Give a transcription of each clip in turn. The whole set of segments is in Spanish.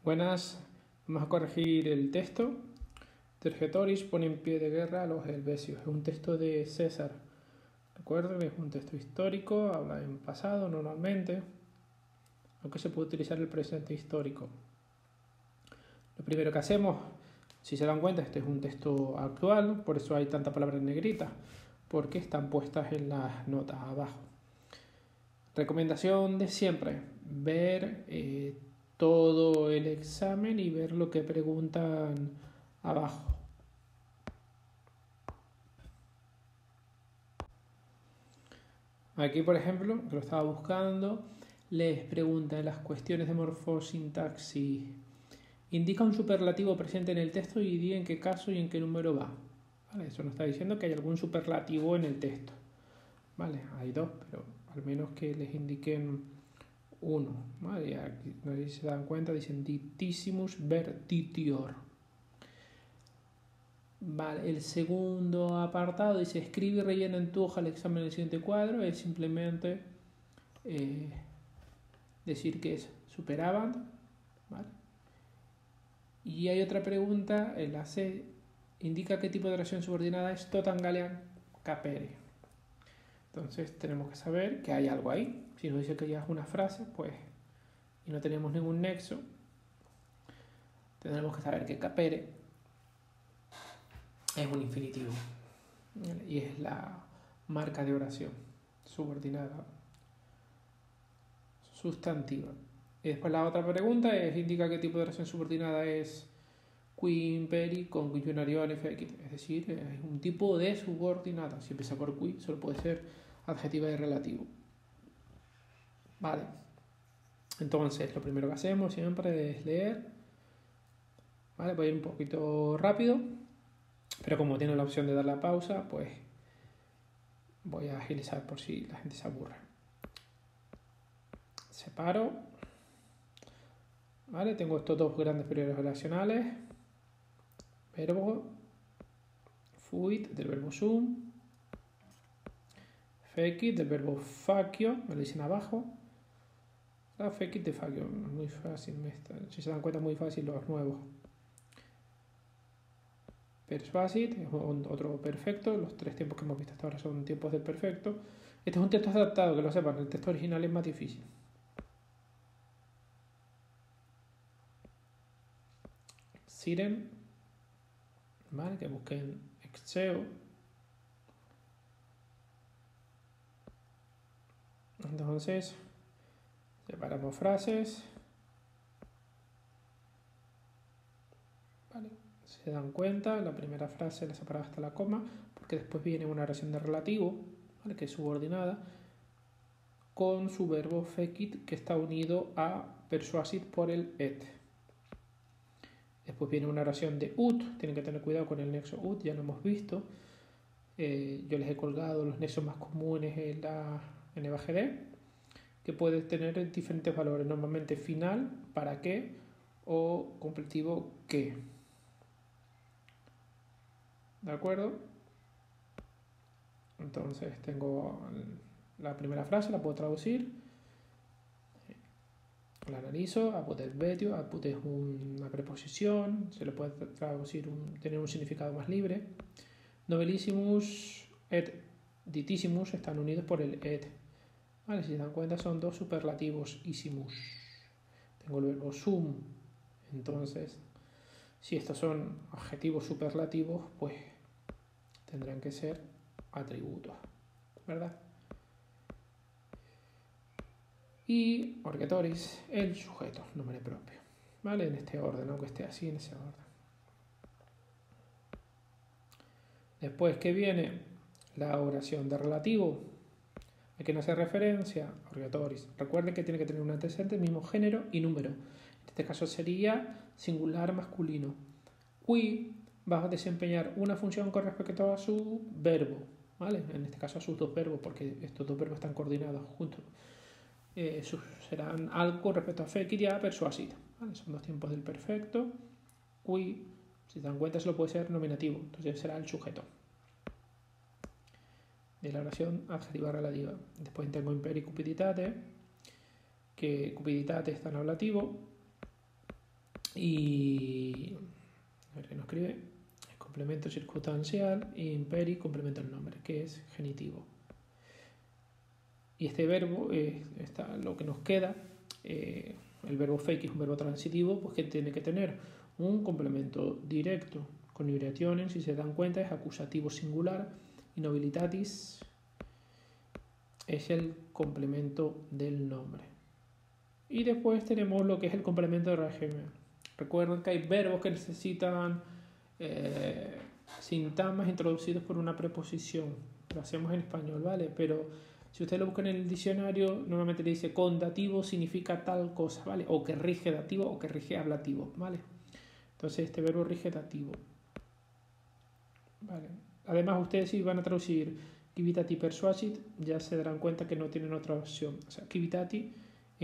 Buenas, vamos a corregir el texto. Vercingetorix pone en pie de guerra a los helvecios. Es un texto de César. Recuerden, es un texto histórico, habla en pasado normalmente, aunque se puede utilizar el presente histórico. Lo primero que hacemos, si se dan cuenta, este es un texto actual, por eso hay tanta palabra en negrita, porque están puestas en las notas abajo. Recomendación de siempre, ver todo el examen y ver lo que preguntan abajo. Aquí, por ejemplo, que lo estaba buscando, les pregunta en las cuestiones de morfosintaxis. Indica un superlativo presente en el texto y di en qué caso y en qué número va. ¿Vale? Eso nos está diciendo que hay algún superlativo en el texto. ¿Vale? Hay dos, pero al menos que les indiquen uno. ¿Vale? Y aquí, no sé si se dan cuenta, dicen dictissimus vertitior. Vale, el segundo apartado dice escribe y rellena en tu hoja el examen del siguiente cuadro. Es simplemente decir que es superaban. ¿Vale? Y hay otra pregunta, en la C, indica qué tipo de oración subordinada es totangalean capere. Entonces tenemos que saber que hay algo ahí. Si nos dice que ya es una frase, pues, y no tenemos ningún nexo, tendremos que saber que capere es un infinitivo y es la marca de oración subordinada sustantiva. Y después la otra pregunta es indica qué tipo de oración subordinada es qui imperi conjunctionarione fecit, es decir, es un tipo de subordinada. Si empieza por qui, solo puede ser adjetiva y relativo. Vale. Entonces, lo primero que hacemos siempre es leer. Vale, voy a ir un poquito rápido, pero como tiene la opción de dar la pausa, pues voy a agilizar por si la gente se aburre. Separo. Vale, tengo estos dos grandes periodos relacionales. Verbo, fuit del verbo sum, fecit del verbo facio, me lo dicen abajo. La fecit de facio, muy fácil, si se dan cuenta, muy fácil los nuevos. Persuasit es otro perfecto, los tres tiempos que hemos visto hasta ahora son tiempos del perfecto. Este es un texto adaptado, que lo sepan, el texto original es más difícil. Siren, ¿vale? Que busquen exeo. Entonces, separamos frases. Vale. Si se dan cuenta, la primera frase la separaba hasta la coma, porque después viene una oración de relativo, ¿vale? Que es subordinada, con su verbo fecit, que está unido a persuasit por el et. Después viene una oración de ut, tienen que tener cuidado con el nexo ut, ya lo hemos visto. Yo les he colgado los nexos más comunes en EVAGD, que puede tener diferentes valores, normalmente final, para qué, o completivo que. ¿De acuerdo? Entonces tengo la primera frase, la puedo traducir. La analizo, apud et vetio, apud es una preposición, se le puede traducir, tener un significado más libre. Nobilissimus et ditissimus están unidos por el et. Vale, si se dan cuenta son dos superlativos isimus. Tengo el verbo sum, entonces si estos son adjetivos superlativos, pues tendrán que ser atributos, ¿verdad? Y orgetoris, el sujeto, nombre propio, ¿vale? En este orden, aunque esté así, en ese orden. Después, ¿qué viene? La oración de relativo. ¿A quién hace referencia? Orgetoris. Recuerden que tiene que tener un antecedente, mismo género y número. En este caso sería singular masculino. Qui va a desempeñar una función con respecto a su verbo, ¿vale? En este caso a sus dos verbos, porque estos dos verbos están coordinados juntos. Serán algo con respecto a fecit y a persuasit, ¿vale? Son dos tiempos del perfecto. Qui, si se dan cuenta, solo puede ser nominativo, entonces será el sujeto de la oración adjetiva relativa. Después tengo imperi cupiditate, que cupiditate está en ablativo, Y a ver qué nos escribe. Complemento circunstancial y imperi complemento el nombre, que es genitivo. Y este verbo, lo que nos queda, el verbo fake es un verbo transitivo, pues que tiene que tener un complemento directo con iurationem, si se dan cuenta, es acusativo singular y nobilitatis es el complemento del nombre. Y después tenemos lo que es el complemento de régimen. Recuerden que hay verbos que necesitan sintagmas introducidos por una preposición. Lo hacemos en español, ¿vale? Pero si ustedes lo buscan en el diccionario, normalmente le dice con dativo significa tal cosa, ¿vale? O que rige dativo o que rige ablativo, ¿vale? Entonces este verbo rige dativo, ¿vale? Además, ustedes si van a traducir civitati persuasit, ya se darán cuenta que no tienen otra opción. O sea, civitati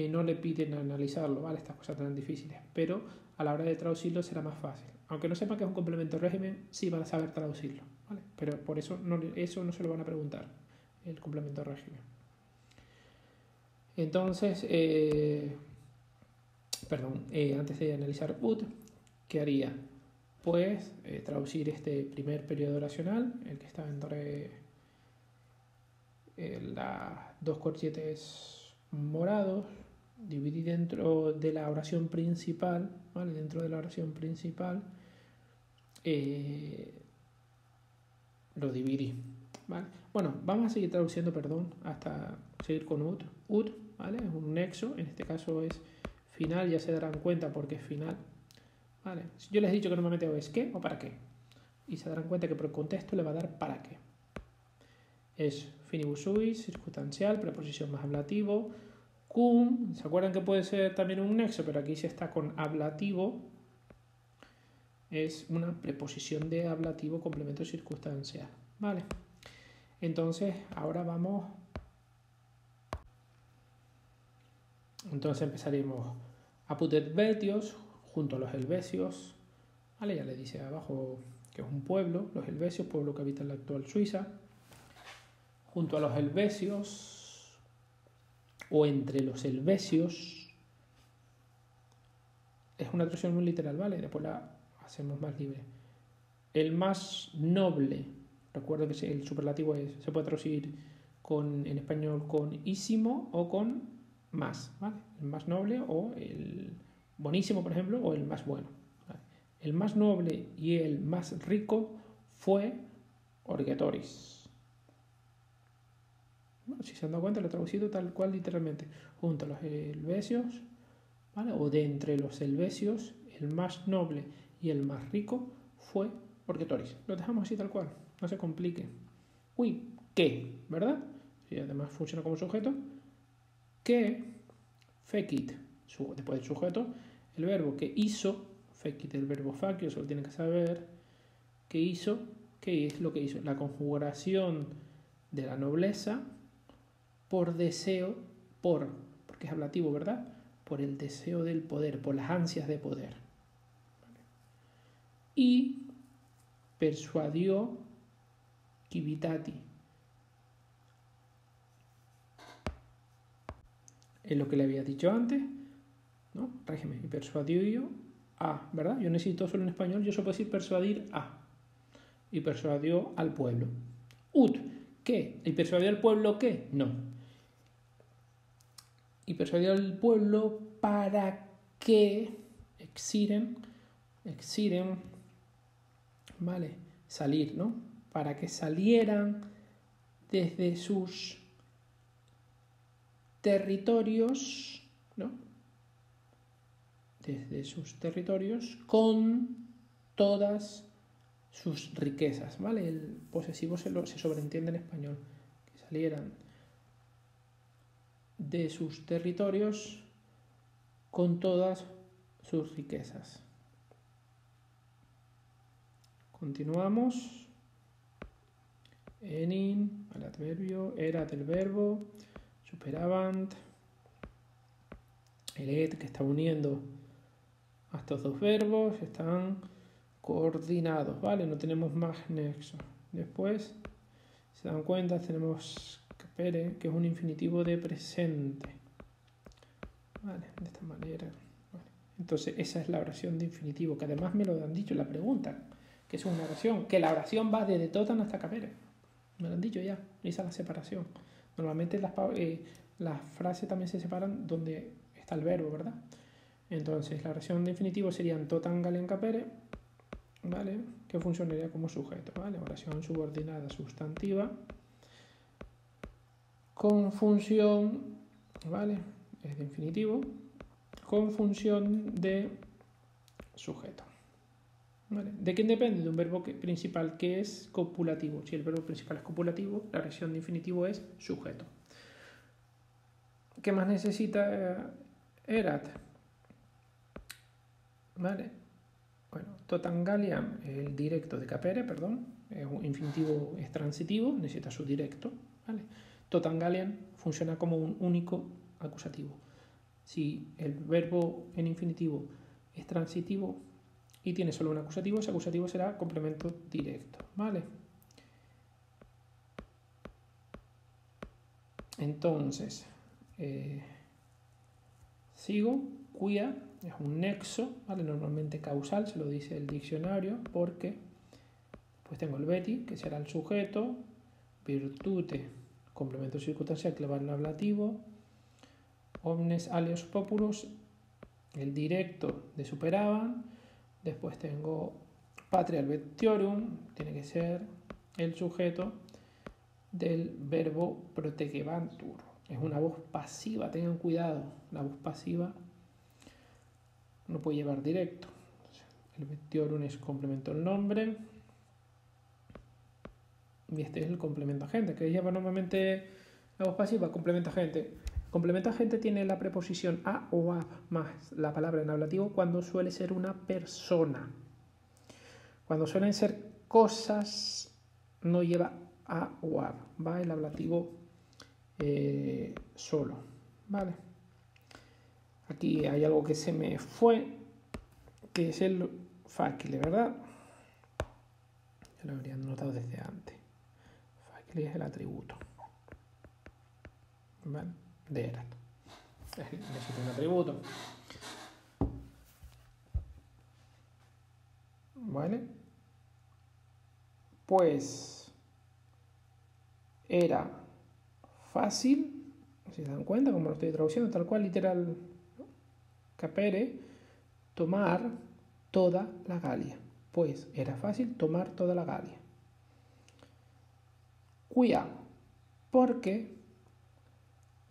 no le piden analizarlo, ¿vale? Estas cosas tan difíciles, pero a la hora de traducirlo será más fácil. Aunque no sepan que es un complemento de régimen, sí van a saber traducirlo, ¿vale? Pero por eso no se lo van a preguntar, el complemento de régimen. Entonces, antes de analizar ut, ¿qué haría? Pues traducir este primer periodo oracional, el que está entre las dos corchetes morados, dividí dentro de la oración principal, ¿vale? Dentro de la oración principal lo dividí, ¿vale? Bueno, vamos a seguir traduciendo, hasta seguir con ut. Ut, ¿vale? Es un nexo, en este caso es final, ya se darán cuenta porque es final, ¿vale? Yo les he dicho que normalmente es qué o para qué, y se darán cuenta que por el contexto le va a dar para qué. Es finibus suis, circunstancial, preposición más ablativo. Cum, ¿se acuerdan que puede ser también un nexo? Pero aquí se está con ablativo. Es una preposición de ablativo complemento circunstancial. Vale. Entonces, ahora vamos. Entonces empezaremos apud Helvetios, junto a los helvecios. Vale, ya le dice abajo que es un pueblo, los helvecios, pueblo que habita en la actual Suiza. Junto a los helvecios, o entre los helvecios, es una traducción muy literal, ¿vale? Después la hacemos más libre. El más noble, recuerda que el superlativo se puede traducir en español con ísimo o con más, ¿vale? El más noble o el bonísimo, por ejemplo, o el más bueno, ¿vale? El más noble y el más rico fue Orgetoris. Bueno, si se han dado cuenta, lo he traducido tal cual literalmente. Junto a los helvecios, ¿vale? O de entre los helvecios, el más noble y el más rico fue Orgetoris. Lo dejamos así tal cual, no se complique. Uy, ¿qué? ¿Verdad? Y además funciona como sujeto. Que fecit, después del sujeto, el verbo que hizo, fecit el verbo facio, eso lo tienen que saber. ¿Qué hizo? ¿Qué es lo que hizo? La conjugación de la nobleza por deseo, porque es ablativo, ¿verdad? Por el deseo del poder, por las ansias de poder. Y persuadió civitati. Es lo que le había dicho antes, ¿no? Régimen. Y persuadió a, ¿verdad? Yo necesito solo en español, yo solo puedo decir persuadir a. Y persuadió al pueblo. Ut, ¿qué? ¿Y persuadió al pueblo qué? No. Y persuadió al pueblo para que exiren, ¿vale? Salir, ¿no? Para que salieran desde sus territorios, ¿no? Desde sus territorios con todas sus riquezas, ¿vale? El posesivo se sobreentiende en español, que salieran de sus territorios con todas sus riquezas. Continuamos. Enin, al adverbio, erat el verbo, superabant, el et que está uniendo a estos dos verbos, están coordinados, ¿vale? No tenemos más nexo. Después, se dan cuenta, tenemos capere, que es un infinitivo de presente. ¿Vale? De esta manera. Vale. Entonces esa es la oración de infinitivo, que además me lo han dicho en la pregunta, que es una oración, que la oración va desde totan hasta capere. Me lo han dicho ya, esa es la separación. Normalmente las frases también se separan donde está el verbo, ¿verdad? Entonces la oración de infinitivo serían totan galean capere, ¿vale? Que funcionaría como sujeto, ¿vale? Oración subordinada sustantiva con función, ¿vale? Es de infinitivo, con función de sujeto. ¿Vale? ¿De quién depende? De un verbo principal que es copulativo. Si el verbo principal es copulativo, la oración de infinitivo es sujeto. ¿Qué más necesita erat? ¿Vale? Bueno, totangaliam, el directo de capere, perdón, es un infinitivo es transitivo, necesita su directo. ¿Vale? Totangaliam funciona como un único acusativo. Si el verbo en infinitivo es transitivo y tiene solo un acusativo, ese acusativo será complemento directo, ¿vale? Entonces, sigo, cuia es un nexo, ¿vale? Normalmente causal, se lo dice el diccionario, porque pues tengo el beti, que será el sujeto, virtute, complemento circunstancial que le va al ablativo, omnes alios populus, el directo de superaban. Después tengo patria albetiorum, tiene que ser el sujeto del verbo protegebantur. Es una voz pasiva, tengan cuidado. La voz pasiva no puede llevar directo. El betiorum es complemento del nombre. Y este es el complemento agente, que lleva normalmente la voz pasiva, complemento agente. Complemento agente tiene la preposición a o ab más la palabra en ablativo cuando suele ser una persona. Cuando suelen ser cosas, no lleva a o ab, va el ablativo solo, ¿vale? Aquí hay algo que se me fue, que es el facile, ¿verdad? Yo lo habría notado desde antes. Facile es el atributo, ¿vale? De erat. Necesito un atributo. ¿Vale? Pues era fácil, si se dan cuenta, como lo estoy traduciendo, tal cual, literal, capere, tomar toda la Galia. Pues era fácil tomar toda la Galia. Cuia, porque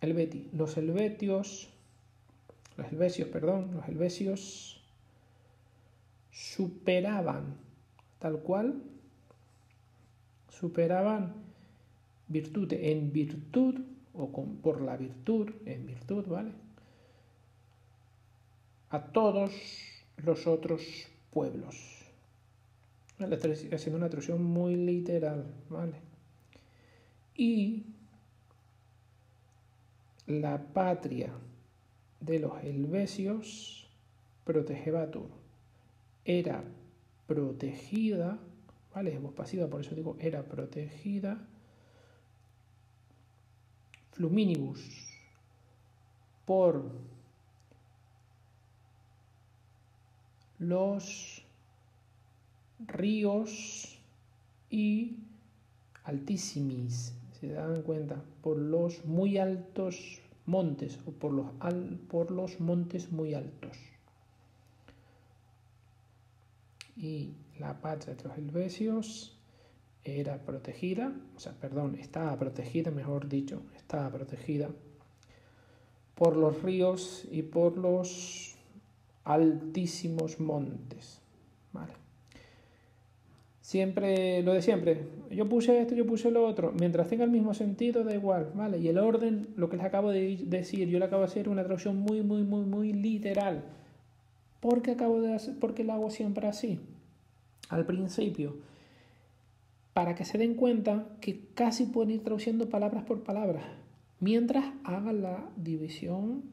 el beti, los helvecios superaban, tal cual, superaban virtute en virtud, o por la virtud, en virtud, ¿vale? A todos los otros pueblos. ¿Vale? Estoy haciendo una traducción muy literal, ¿vale? Y la patria de los helvecios protegebatur era protegida, ¿vale? Es voz pasiva, por eso digo era protegida, fluminibus, por los ríos y altísimis, se dan cuenta, por los muy altos montes o por los montes muy altos. Y la patria de los helvecios era protegida, estaba protegida, mejor dicho, estaba protegida por los ríos y por los altísimos montes, ¿vale? Siempre, lo de siempre, yo puse esto, yo puse lo otro, mientras tenga el mismo sentido da igual, ¿vale? Y el orden, lo que les acabo de decir, yo le acabo de hacer una traducción muy literal. ¿Por qué lo hago siempre así? Al principio, para que se den cuenta que casi pueden ir traduciendo palabras por palabra, mientras hagan la división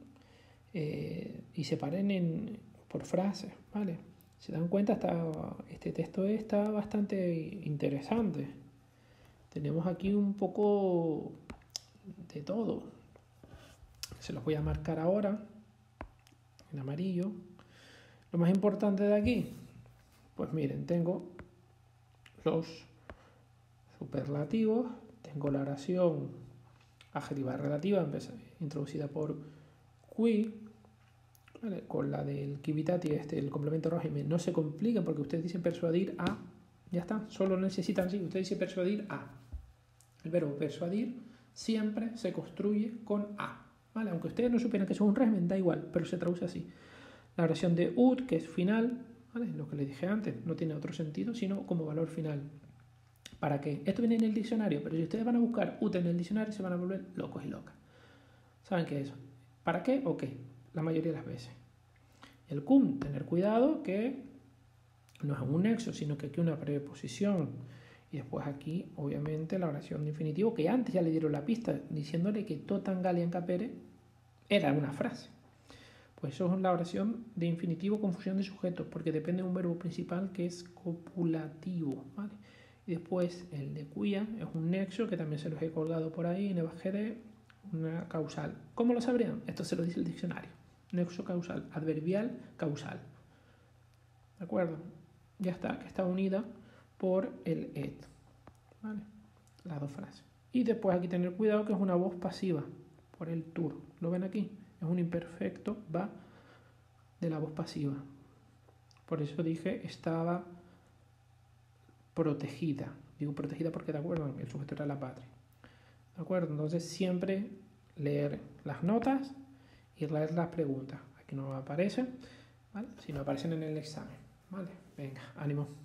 y separen por frases, ¿vale? Se dan cuenta, este texto está bastante interesante. Tenemos aquí un poco de todo. Se los voy a marcar ahora en amarillo. Lo más importante de aquí, pues miren, tengo los superlativos, tengo la oración adjetiva relativa introducida por qui, ¿vale? Con la del quivitati, el complemento rógime, no se complica porque ustedes dicen persuadir a, ya está, solo necesitan, sí, ustedes dicen persuadir a. El verbo persuadir siempre se construye con a, ¿vale? Aunque ustedes no supieran que eso es un régimen, da igual, pero se traduce así. La oración de ut, que es final, ¿vale? Lo que les dije antes, no tiene otro sentido, sino como valor final. ¿Para qué? Esto viene en el diccionario, pero si ustedes van a buscar ut en el diccionario se van a volver locos y locas. ¿Saben qué es eso? ¿Para qué o qué? La mayoría de las veces. El cum, tener cuidado que no es un nexo, sino que aquí una preposición. Y después aquí, obviamente, la oración de infinitivo, que antes ya le dieron la pista, diciéndole que totan galian capere era una frase. Pues eso es la oración de infinitivo con fusión de sujetos, porque depende de un verbo principal que es copulativo, ¿vale? Y después el de cuya es un nexo, que también se los he colgado por ahí en Evangede, una causal. ¿Cómo lo sabrían? Esto se lo dice el diccionario. Nexo causal, adverbial causal. ¿De acuerdo? Ya está, que está unida por el et, ¿vale? Las dos frases. Y después aquí tener cuidado que es una voz pasiva, por el tur. ¿Lo ven aquí? Es un imperfecto, va de la voz pasiva. Por eso dije estaba protegida. Digo protegida porque, de acuerdo, el sujeto era la patria. ¿De acuerdo? Entonces siempre leer las notas y leer las preguntas. Aquí no aparecen, ¿vale? Si no aparecen en el examen, ¿vale? Venga, ánimo.